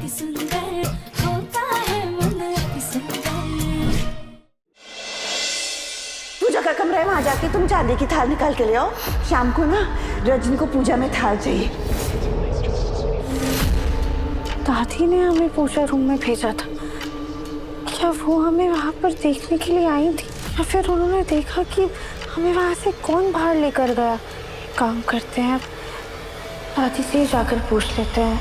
अति सुंदर होता है मन अति सुंदर। पूजा का कमरा है, वहां जाके तुम चांदी की थाल निकाल के ले आओ। शाम को ना रजनी को पूजा में थाल चाहिए। दादी ने हमें पूजा रूम में भेजा था। क्या वो हमें वहाँ पर देखने के लिए आई थी या फिर उन्होंने देखा कि हमें वहाँ से कौन बाहर लेकर गया? काम करते हैं, दादी से जाकर पूछ लेते हैं।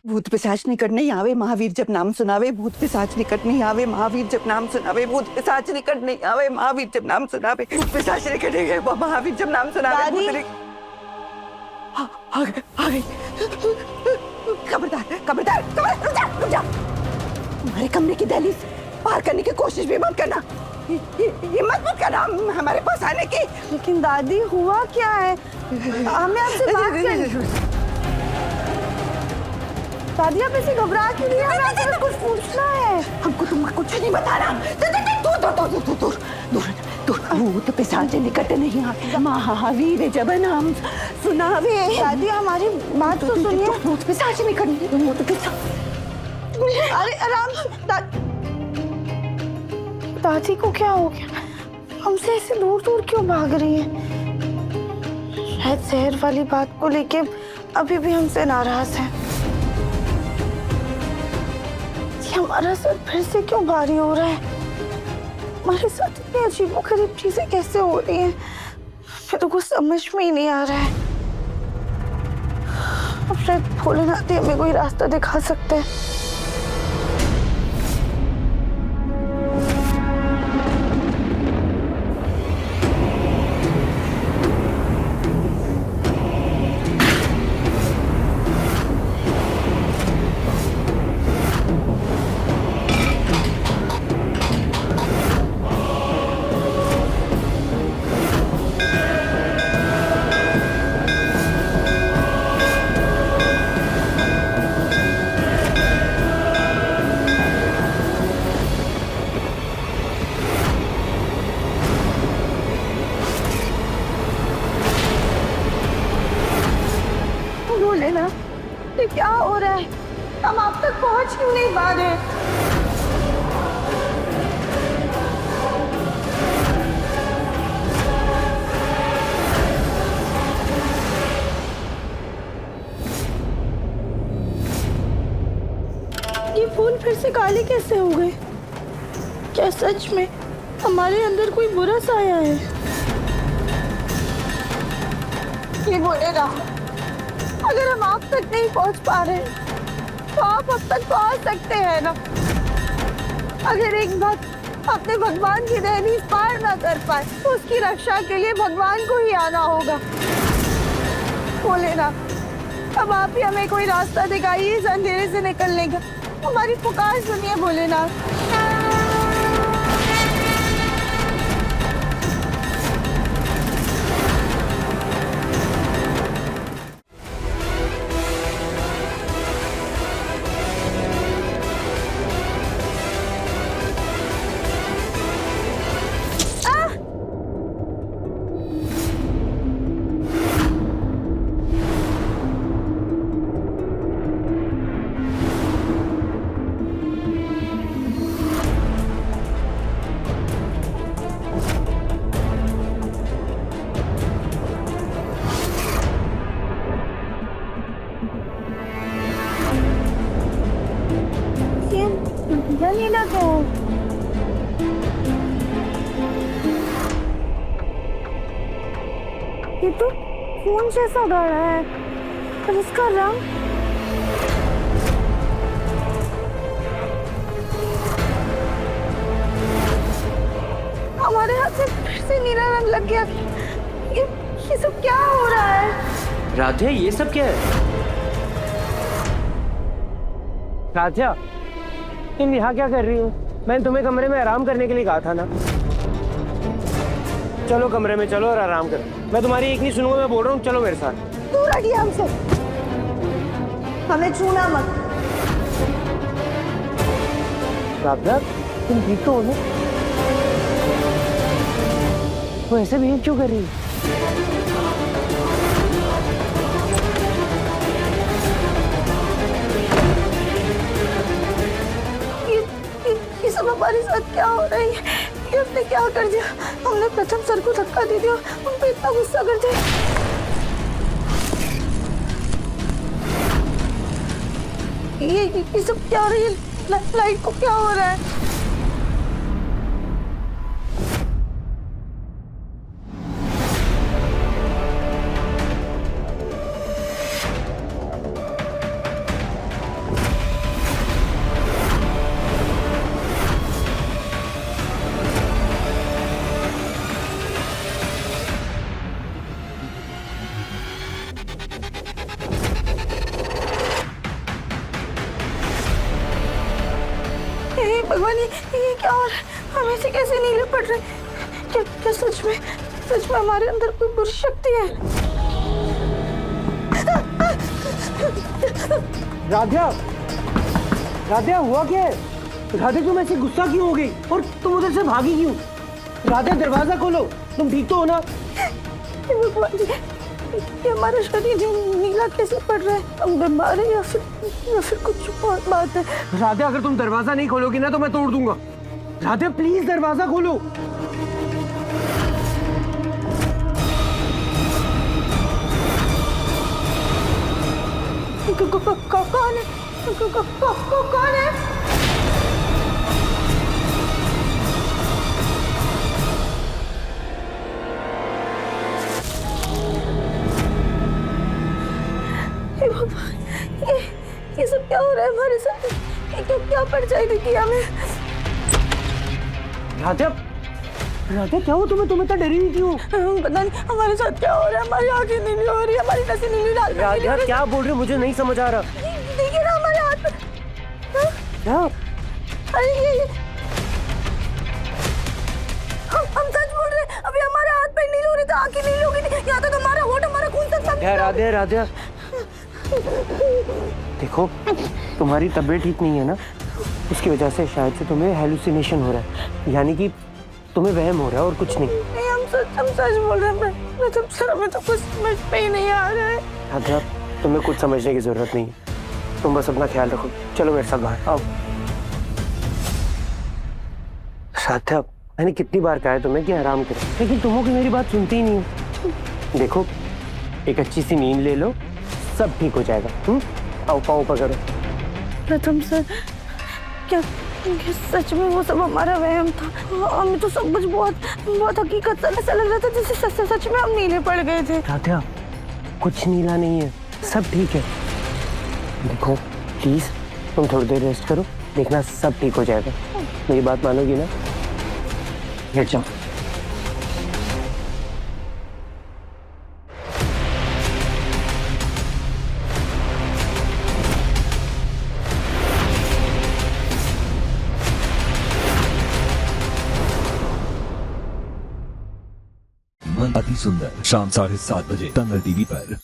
भूत पिशाच निकट नहीं आवे, महावीर जब नाम सुनावे। भूत पिशाच निकट नहीं आवे, महावीर जब नाम सुनावे। भूत पिशाच निकट नहीं आवे, महावीर जब नाम सुनावे। भूत पिशाच निकट नहीं आवे, महावीर जब नाम सुनावे। आ गई। खबरदार खबरदार खबरदार, रुक जा। हमारे कमरे की दहलीज पार करने की कोशिश भी मत करना। हिम्मत मत करना हमारे पास आने की। लेकिन दादी हुआ क्या है? हमें आपसे बात करनी। दादी आप ऐसे घबरा क्यों रही हैं? हमें आपसे कुछ पूछना है। हमको तुम कुछ नहीं बताना। दूर भूत पिशाच निकट नहीं आवे, महावीर जब नाम सुनावे। दादी हमारी बात तो सुनिए। भूत पिशाच निकट नहीं, भूत पिशाच। अरे आराम से। दादी को क्या हो गया? हमसे ऐसे दूर दूर क्यों भाग रही है? शायद शहर वाली बात को लेके अभी भी हमसे नाराज है। हमारा सर फिर से क्यों भारी हो रहा है? हमारे साथ इतनी अजीबोगरीब चीजें कैसे हो रही हैं? मेरे को समझ में ही नहीं आ रहा है। अब शायद भोलेनाथ ही हमें कोई रास्ता दिखा सकते हैं। बोले ना, ये क्या हो रहा है? हम आप तक पहुंच क्यों नहीं पा रहे? ये फूल फिर से काले कैसे हो गए? क्या सच में हमारे अंदर कोई बुरा साया है? ये बोले ना, अगर हम आप तक नहीं पहुंच पा रहे तो आप अब तक पहुंच सकते हैं ना। अगर एक भक्त अपने भगवान की दहलीज पार ना कर पाए तो उसकी रक्षा के लिए भगवान को ही आना होगा। बोले ना, अब आप ही हमें कोई रास्ता दिखाइए इस अंधेरे से निकलने का। हमारी पुकार सुनिए भोलेनाथ। नीला तो ये तो खून जैसा गाढ़ा है, पर इसका रंग हमारे हाथ से फिर से नीला रंग लग गया। ये सब क्या हो रहा है? राधे, ये सब क्या है? राधा, तुम यहाँ क्या कर रही हो? मैंने तुम्हें कमरे में आराम करने के लिए कहा था ना। चलो कमरे में चलो और आराम करो। मैं तुम्हारी एक नहीं सुनूंगा, मैं बोल रहा हूँ चलो मेरे साथ। दूर हटिए हमसे, हमें छूना मत। राधा, तुम ठीक हो ना? वो ऐसे बिहेव क्यों कर रही है? हमारे साथ क्या हो रहा है? ये उसने क्या कर दिया? हमने प्रथम सर को धक्का दे दिया, उन पे इतना गुस्सा कर दिया। ये सब क्या हो रहा है? लाइट को क्या हो रहा है? हे भगवान, ये क्या हो रहा है? हमें से कैसे नीले पड़ रहे? क्या सच में हमारे अंदर कोई बुरी शक्ति है? राधा, राधा हुआ क्या है? राधा तुम ऐसे गुस्सा क्यों हो गई और तुम उधर से भागी क्यों? राधा दरवाजा खोलो, तुम ठीक तो हो ना? हे भगवान जी, ये हमारा शरीर नीला कैसे पड़ रहा है? हम बीमार हैं या फिर कुछ और बात है? राधा अगर तुम दरवाजा नहीं खोलोगी ना तो मैं तोड़ दूंगा। राधा प्लीज दरवाजा खोलो। कौन है? कौन है? हे भगवान, ये सब क्या हो रहा है हमारे साथ? ये क्या परछाई दिखी हमें? राधा, राधा क्या हो तुम्हें इतना डरी हुई क्यों? पता नहीं हमारे साथ क्या हो रहा है। हमारी आंखें नीली हो रही है, हमारी नसें नीली लाल पड़ रही राधा है। क्या बोल रहे हो? मुझे नहीं समझ आ रहा। देखिए ना हमारे हाथ पे। हाँ? क्या? अरे ये हम सच बोल रहे हैं। अभी हमारे हाथ पे नीले हो रहे थे, आंखें नीली हो गई थी। यहाँ तो हमारा होठ, हमारा खून सब राधा, राधा देखो, तुम्हारी तबीयत ठीक नहीं है ना, उसकी वजह से शायद से तुम्हें हेलुसिनेशन हो रहा है, यानी कि तुम्हें वहम हो रहा है और कुछ नहीं। नहीं, हम सच बोल रहे हैं। मैं तो सर, हमें तो कुछ समझ में ही नहीं आ रहा है। राधा, तुम्हें कुछ समझने की जरूरत नहीं है, तुम बस अपना ख्याल रखो। चलो मेरे साथ बाहर आओ। राधा, मैंने कितनी बार कहा है तुम्हें कि आराम करो, लेकिन तुम की मेरी बात सुनती ही नहीं हो। देखो, एक अच्छी सी नींद ले लो, सब ठीक हो जाएगा। आओ, पाँव पकड़ो। प्रथम सर, क्या सच में वो सब हमारा वहम था? हमें तो सब कुछ बहुत हकीकत सा ऐसा लग रहा था जैसे सच में हम नीले पड़ गए थे। राधा, कुछ नीला नहीं है, सब ठीक है। देखो प्लीज, तुम थोड़ी देर रेस्ट करो, देखना सब ठीक हो जाएगा। मेरी बात मानोगी ना? लेट जाओ। मन अति सुंदर, शाम 7:30 बजे, तंगल टीवी पर।